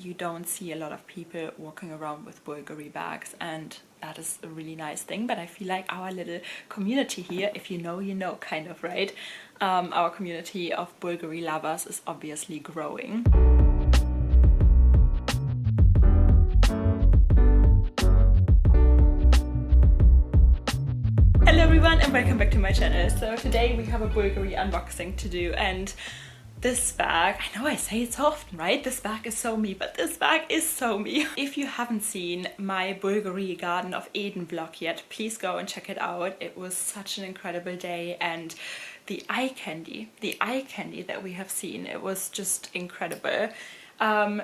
you don't see a lot of people walking around with Bvlgari bags, and that is a really nice thing. But I feel like our little community here, if you know, you know, kind of, right? Our community of Bvlgari lovers is obviously growing. Hello everyone and welcome back to my channel. So today we have a Bvlgari unboxing to do, and this bag, I know I say it so often, right? This bag is so me, but this bag is so me. If you haven't seen my Bvlgari Garden of Eden vlog yet, please go and check it out. It was such an incredible day, and the eye candy that we have seen, it was just incredible.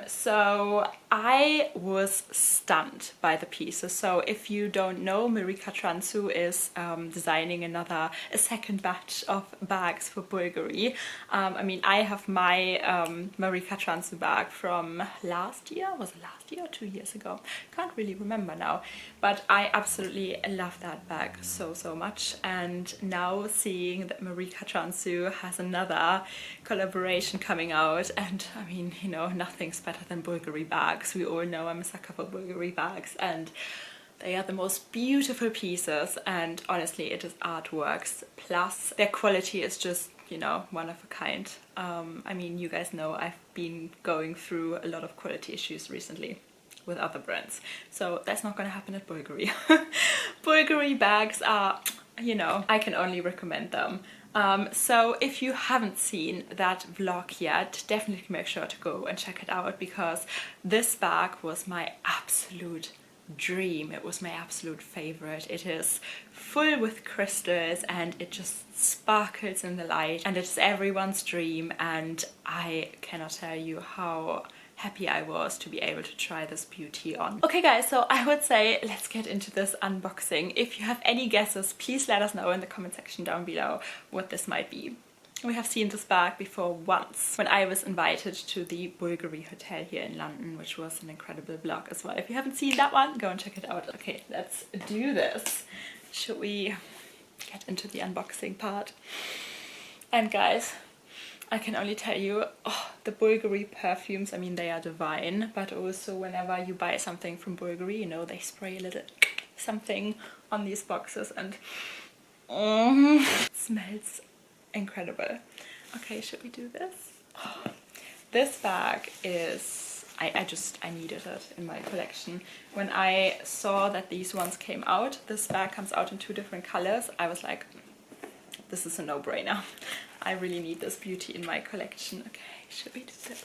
So I was stunned by the pieces. So if you don't know, Katrantzou is designing a second batch of bags for Bvlgari. I mean, I have my Katrantzou bag from last year. Was it last year or 2 years ago? Can't really remember now. But I absolutely love that bag so much. And now seeing that Katrantzou has another collaboration coming out, and I mean, you know, nothing's better than Bvlgari bags. We all know I'm a sucker for Bvlgari bags, and they are the most beautiful pieces, and honestly it is artworks, plus their quality is just, you know, one of a kind. I mean, you guys know I've been going through a lot of quality issues recently with other brands, so that's not gonna happen at Bvlgari. Bvlgari bags are, you know, I can only recommend them. So if you haven't seen that vlog yet, definitely make sure to go and check it out, because this bag was my absolute dream. It was my absolute favorite. It is full with crystals and it just sparkles in the light, and it's everyone's dream, and I cannot tell you how happy I was to be able to try this beauty on. Okay guys, so I would say let's get into this unboxing. If you have any guesses, please let us know in the comment section down below what this might be. We have seen this bag before once when I was invited to the Bvlgari Hotel here in London, which was an incredible vlog as well. If you haven't seen that one, go and check it out. Okay, let's do this. Should we get into the unboxing part? And guys, I can only tell you, oh, the Bvlgari perfumes, I mean, they are divine, but also whenever you buy something from Bvlgari, you know, they spray a little something on these boxes, and it smells incredible. Okay, should we do this? Oh, this bag is, I needed it in my collection. When I saw that these ones came out, this bag comes out in 2 different colors, I was like, this is a no-brainer. I really need this beauty in my collection. Okay, should we do this?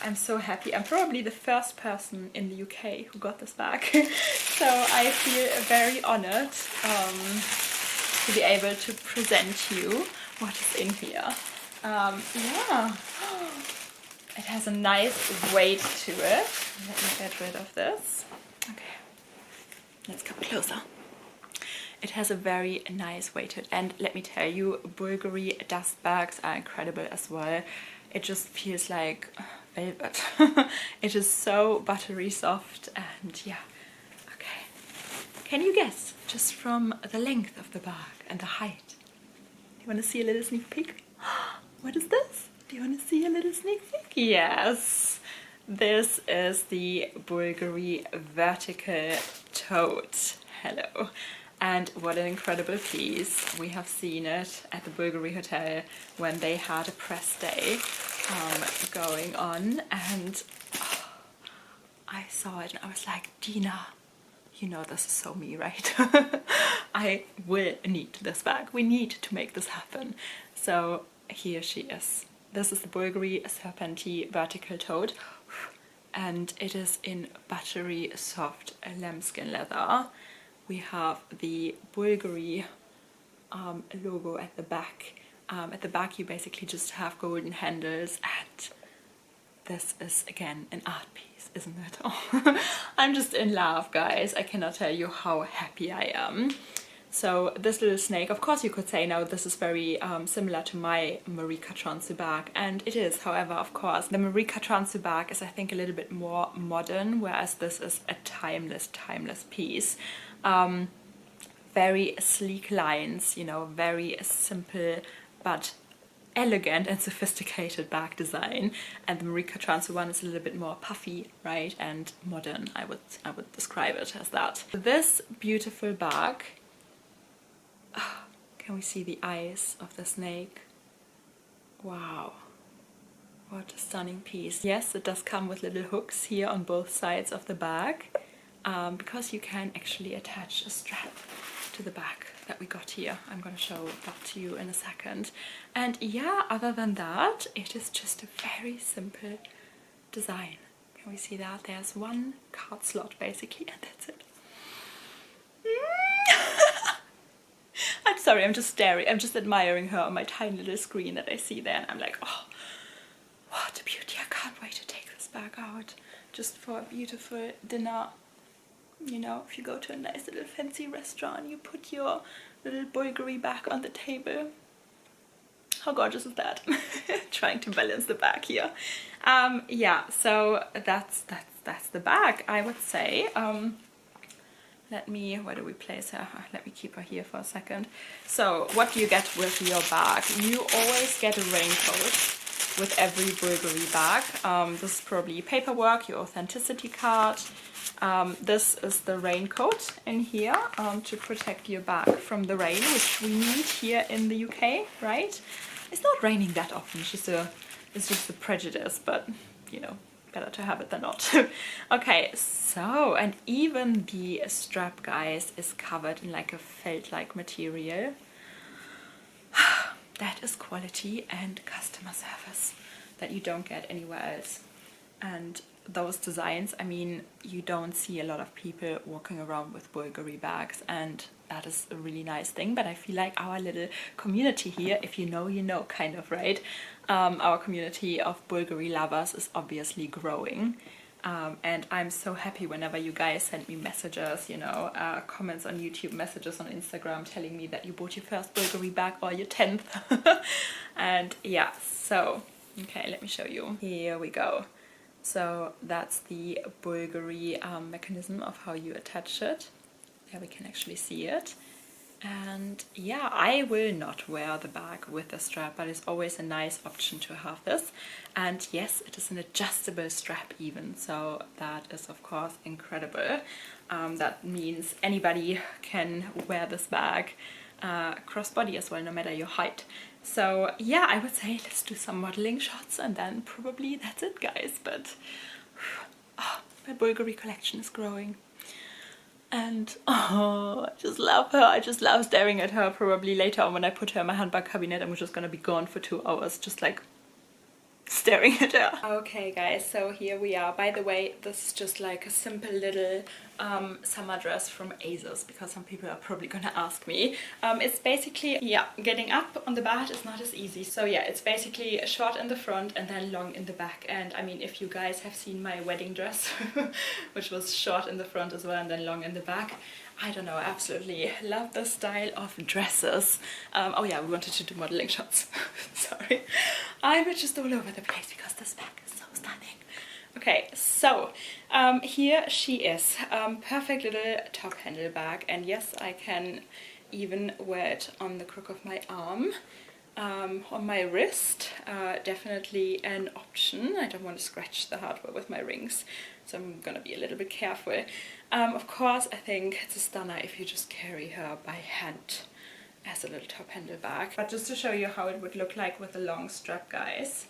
I'm so happy. I'm probably the first person in the UK who got this bag. So I feel very honored to be able to present you what is in here. Yeah, it has a nice weight to it. Let me get rid of this. Okay, let's come closer. It has a very nice weight to it, and let me tell you, Bvlgari dust bags are incredible as well. It just feels like velvet. It is so buttery soft, and yeah. Okay, can you guess just from the length of the bag and the height? Do you want to see a little sneak peek? What is this? Do you want to see a little sneak peek? Yes, this is the Bvlgari vertical tote. Hello. And what an incredible piece. We have seen it at the Bvlgari Hotel when they had a press day going on, and I saw it and I was like, Dina, you know this is so me, right? I will need this bag. We need to make this happen. So here she is. This is the Bvlgari Serpenti vertical tote, and it is in buttery soft lambskin leather. We have the Bvlgari logo at the back. At the back you basically just have golden handles, and this is again an art piece, isn't it? Oh, I'm just in love, guys. I cannot tell you how happy I am. So this little snake, of course you could say, no, this is very similar to my Katrantzou bag, and it is. However, of course, the Katrantzou bag is, I think, a little bit more modern, whereas this is a timeless piece. Very sleek lines, you know, very simple but elegant and sophisticated bag design, and the Marie Katrantzou one is a little bit more puffy, right, and modern. I would describe it as that. This beautiful bag, can we see the eyes of the snake? Wow, what a stunning piece. Yes, it does come with little hooks here on both sides of the bag, because you can actually attach a strap to the bag that we got here. I'm gonna show that to you in a second. And yeah, other than that, it is just a very simple design. Can we see that? There's one card slot basically, and that's it. I'm sorry, I'm just staring, I'm just admiring her on my tiny little screen that I see there, and I'm like, oh, what a beauty. I can't wait to take this bag out just for a beautiful dinner. You know, if you go to a nice little fancy restaurant, you put your little Bvlgari bag on the table. How gorgeous is that? Trying to balance the bag here. Yeah, so that's the bag, I would say. Where do we place her? Let me keep her here for a second. So what do you get with your bag? You always get a raincoat with every Bvlgari bag. This is probably paperwork, your authenticity card. This is the raincoat in here to protect your bag from the rain, which we need here in the UK, right? It's not raining that often, it's just a prejudice, but you know, better to have it than not. Okay, so, and even the strap, guys, is covered in like a felt-like material. That is quality and customer service that you don't get anywhere else. And those designs, I mean, you don't see a lot of people walking around with Bvlgari bags, and that is a really nice thing. But I feel like our little community here, if you know, you know, kind of, right? Our community of Bvlgari lovers is obviously growing. And I'm so happy whenever you guys send me messages, you know, comments on YouTube, messages on Instagram telling me that you bought your first Bvlgari bag or your 10th. And yeah, so, okay, let me show you. Here we go. So that's the Bvlgari mechanism of how you attach it. There we can actually see it. And yeah, I will not wear the bag with the strap, but it's always a nice option to have this. And yes, it is an adjustable strap even, so that is of course incredible. That means anybody can wear this bag crossbody as well, no matter your height. So yeah, I would say let's do some modeling shots and then probably that's it, guys. But oh, my Bvlgari collection is growing. And oh, I just love her. I just love staring at her. Probably later on when I put her in my handbag cabinet, I'm just gonna be gone for 2 hours, just like staring at her. Okay guys, so here we are. By the way, this is just like a simple little summer dress from ASOS, because some people are probably gonna ask me. It's basically, yeah, getting up on the bed is not as easy. So yeah, it's basically short in the front and then long in the back. And I mean, if you guys have seen my wedding dress, which was short in the front as well and then long in the back, I don't know, I absolutely love the style of dresses. Oh yeah, we wanted to do modeling shots. Sorry. I was just all over the place because this bag is so stunning. Okay, so here she is. Perfect little top handle bag. And yes, I can even wear it on the crook of my arm. On my wrist, definitely an option. I don't want to scratch the hardware with my rings, so I'm gonna be a little bit careful. Of course, I think it's a stunner if you just carry her by hand as a little top handle bag. But just to show you how it would look like with a long strap, guys,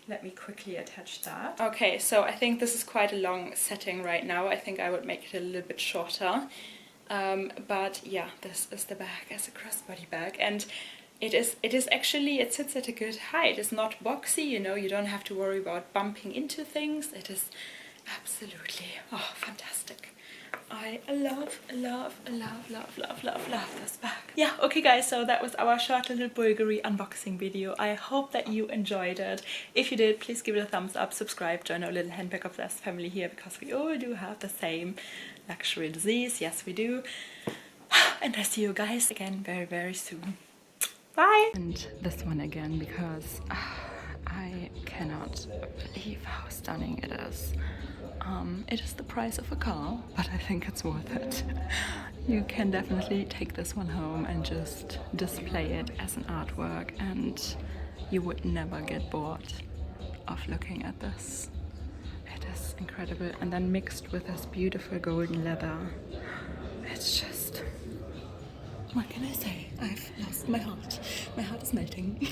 let me quickly attach that. Okay, so I think this is quite a long setting right now. I think I would make it a little bit shorter. But yeah, this is the bag as a crossbody bag, and it is actually, it sits at a good height. It's not boxy, you know, you don't have to worry about bumping into things. It is absolutely, oh, fantastic. I love this bag. Yeah, okay guys, so that was our short little Bvlgari unboxing video. I hope that you enjoyed it. If you did, please give it a thumbs up, subscribe, join our little handbag obsessed family here, because we all do have the same luxury disease. Yes, we do. And I see you guys again very, very soon. Bye! And this one again, because I cannot believe how stunning it is. It is the price of a car, but I think it's worth it. You can definitely take this one home and just display it as an artwork, and You would never get bored of looking at this. It is incredible. And then mixed with this beautiful golden leather. It's just, what can I say? I've lost my heart. My heart is melting.